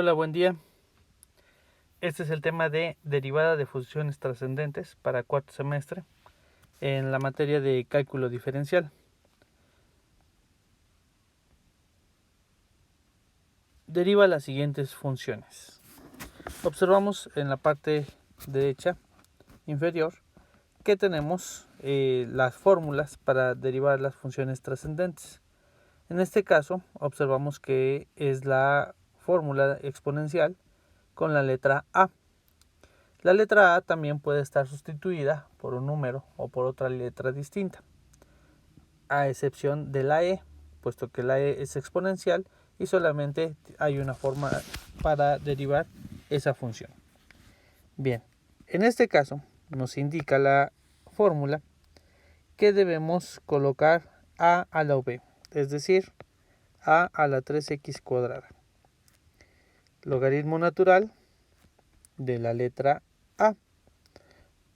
Hola, buen día. Este es el tema de derivada de funciones trascendentes para cuarto semestre en la materia de cálculo diferencial. Deriva las siguientes funciones. Observamos en la parte derecha inferior que tenemos las fórmulas para derivar las funciones trascendentes. En este caso observamos que es la fórmula exponencial con la letra A. La letra A también puede estar sustituida por un número o por otra letra distinta, a excepción de la E, puesto que la E es exponencial y solamente hay una forma para derivar esa función. Bien, en este caso nos indica la fórmula que debemos colocar A a la V, es decir, A a la 3x cuadrada. Logaritmo natural de la letra A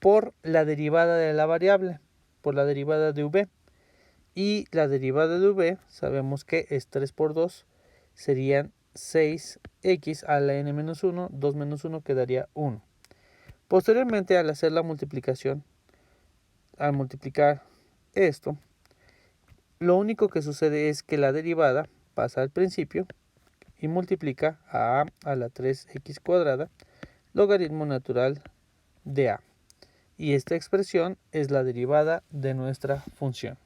por la derivada de la variable, por la derivada de V. Y la derivada de V sabemos que es 3 por 2, serían 6x a la n-1, 2 menos 1 quedaría 1. Posteriormente, al hacer la multiplicación, al multiplicar esto, lo único que sucede es que la derivada pasa al principio y multiplica a la 3x cuadrada, logaritmo natural de a. Y esta expresión es la derivada de nuestra función.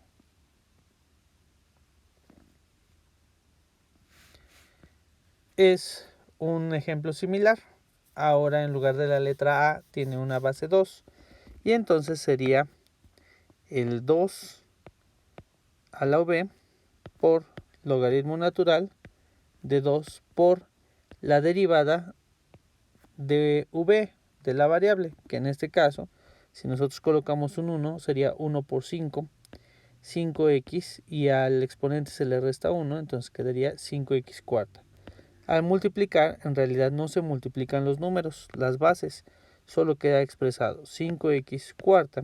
Es un ejemplo similar. Ahora en lugar de la letra A tiene una base 2 y entonces sería el 2 a la V por logaritmo natural de 2 por la derivada de V de la variable, que en este caso, si nosotros colocamos un 1, sería 1 por 5, 5x, y al exponente se le resta 1, entonces quedaría 5x cuarta. Al multiplicar, en realidad no se multiplican los números, las bases, solo queda expresado 5x cuarta,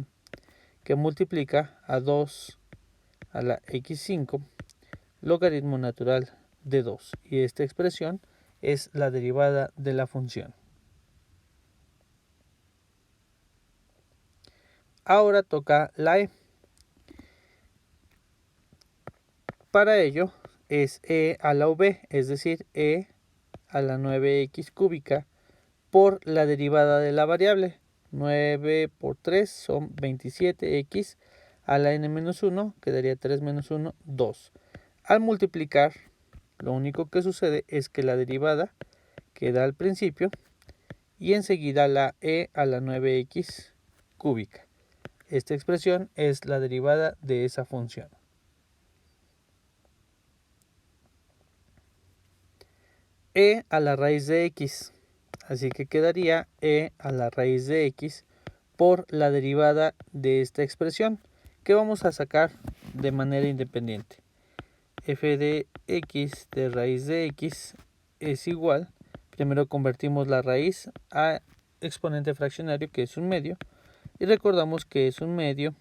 que multiplica a 2 a la x5, logaritmo natural de 2. Y esta expresión es la derivada de la función. Ahora toca la e. Para ello es e a la v, es decir, e a la 9x cúbica por la derivada de la variable. 9 por 3 son 27x a la n-1, quedaría 3 menos 1, 2. Al multiplicar, lo único que sucede es que la derivada queda al principio y enseguida la e a la 9x cúbica. Esta expresión es la derivada de esa función. E a la raíz de x. Así que quedaría e a la raíz de x por la derivada de esta expresión, que vamos a sacar de manera independiente. F de x de raíz de x es igual, primero convertimos la raíz a exponente fraccionario, que es un medio, y recordamos que es un medio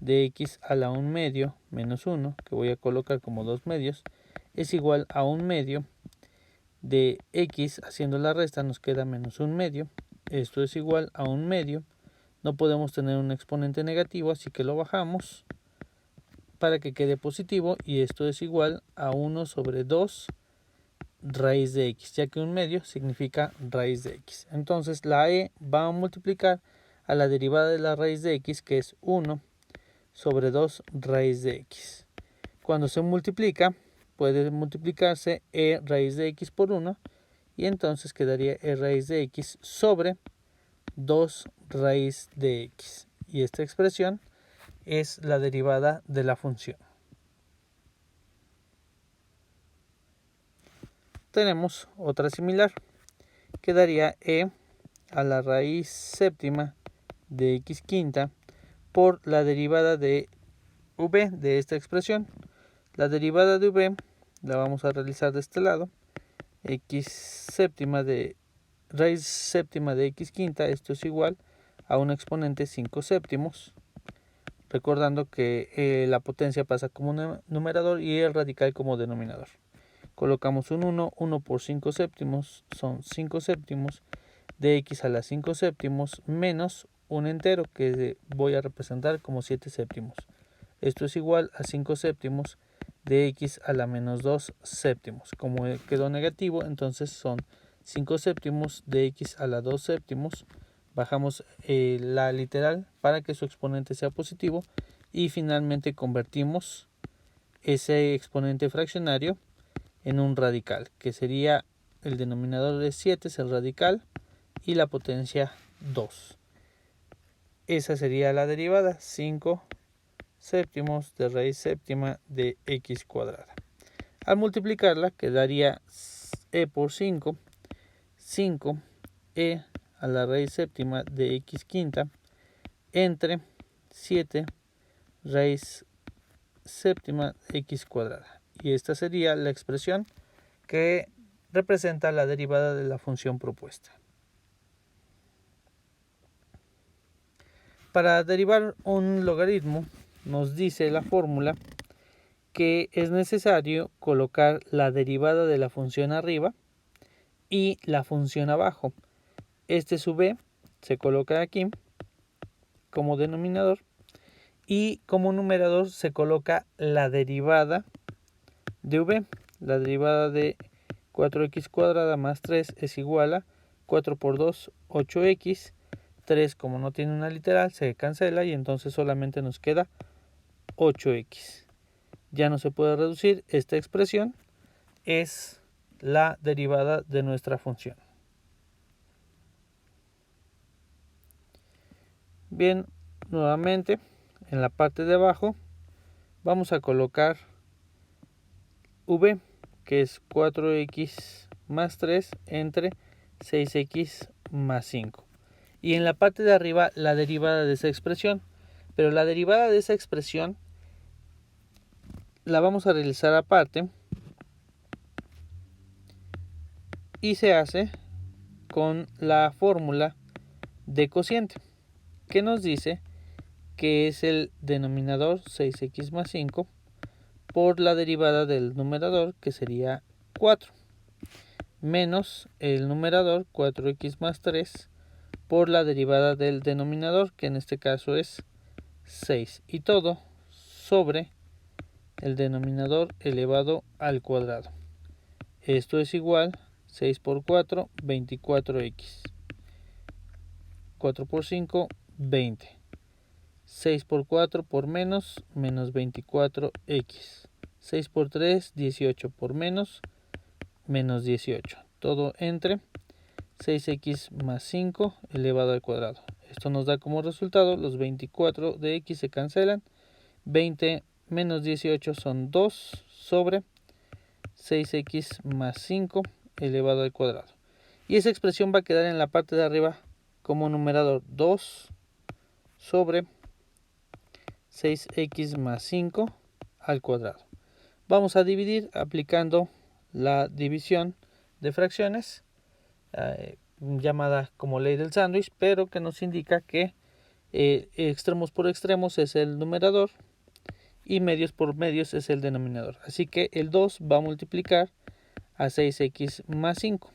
de x a la 1 medio menos 1, que voy a colocar como 2 medios, es igual a 1 medio de x, haciendo la resta nos queda menos 1 medio. Esto es igual a 1 medio. No podemos tener un exponente negativo, así que lo bajamos para que quede positivo, y esto es igual a 1 sobre 2 raíz de x, ya que 1 medio significa raíz de x. Entonces la e va a multiplicar a la derivada de la raíz de x, que es 1 sobre 2 raíz de x. Cuando se multiplica, puede multiplicarse e raíz de x por 1, y entonces quedaría e raíz de x sobre 2 raíz de x. Y esta expresión es la derivada de la función. Tenemos otra similar. Quedaría e a la raíz séptima de x quinta por la derivada de v de esta expresión. La derivada de v la vamos a realizar de este lado. X séptima de raíz séptima de x quinta, esto es igual a un exponente 5 séptimos. Recordando que la potencia pasa como numerador y el radical como denominador. colocamos un 1, 1 por 5 séptimos son 5 séptimos de x a la 5 séptimos menos un entero que voy a representar como 7 séptimos. Esto es igual a 5 séptimos de x a la menos 2 séptimos. Como quedó negativo, entonces son 5 séptimos de x a la 2 séptimos. Bajamos la literal para que su exponente sea positivo y finalmente convertimos ese exponente fraccionario en un radical, que sería el denominador de 7 es el radical y la potencia 2. Esa sería la derivada, 5 séptimos de raíz séptima de x cuadrada. Al multiplicarla quedaría e por 5, 5e a la raíz séptima de x quinta entre 7 raíz séptima de x cuadrada. Y esta sería la expresión que representa la derivada de la función propuesta. Para derivar un logaritmo, nos dice la fórmula que es necesario colocar la derivada de la función arriba y la función abajo. Este sub b se coloca aquí como denominador y como numerador se coloca la derivada de v. La derivada de 4x cuadrada más 3 es igual a 4 por 2, 8x. 3 como no tiene una literal se cancela y entonces solamente nos queda 8x. Ya no se puede reducir, esta expresión es la derivada de nuestra función. Bien, nuevamente en la parte de abajo vamos a colocar v, que es 4x más 3 entre 6x más 5. Y en la parte de arriba la derivada de esa expresión. Pero la derivada de esa expresión la vamos a realizar aparte y se hace con la fórmula de cociente, que nos dice que es el denominador 6x más 5 por la derivada del numerador, que sería 4, menos el numerador 4x más 3 por la derivada del denominador, que en este caso es 6, y todo sobre el denominador elevado al cuadrado. Esto es igual 6 por 4, 24x. 4 por 5, 20. 6 por 4 por menos 24x. 6 por 3, 18 por menos 18. Todo entre 6x más 5 elevado al cuadrado. Esto nos da como resultado los 24 de x se cancelan. 20 menos 18 son 2 sobre 6x más 5 elevado al cuadrado. Y esa expresión va a quedar en la parte de arriba como numerador 2 sobre 6x más 5 al cuadrado. Vamos a dividir aplicando la división de fracciones, llamada como ley del sándwich, pero que nos indica que extremos por extremos es el numerador y medios por medios es el denominador. Así que el 2 va a multiplicar a 6x más 5.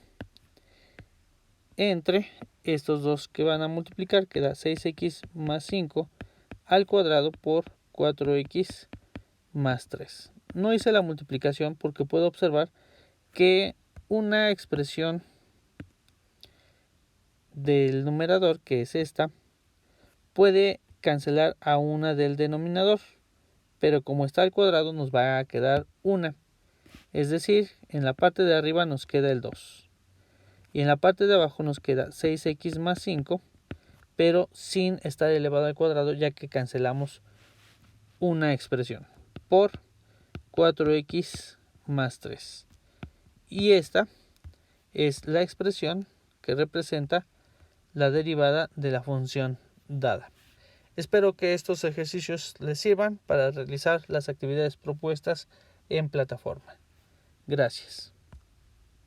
Entre estos dos que van a multiplicar queda 6x más 5 al cuadrado por 4x más 3. No hice la multiplicación porque puedo observar que una expresión del numerador, que es esta, puede cancelar a una del denominador, pero como está al cuadrado nos va a quedar una. Es decir, en la parte de arriba nos queda el 2. Y en la parte de abajo nos queda 6x más 5, pero sin estar elevado al cuadrado, ya que cancelamos una expresión por 4x más 3. Y esta es la expresión que representa la derivada de la función dada. Espero que estos ejercicios les sirvan para realizar las actividades propuestas en plataforma. Gracias.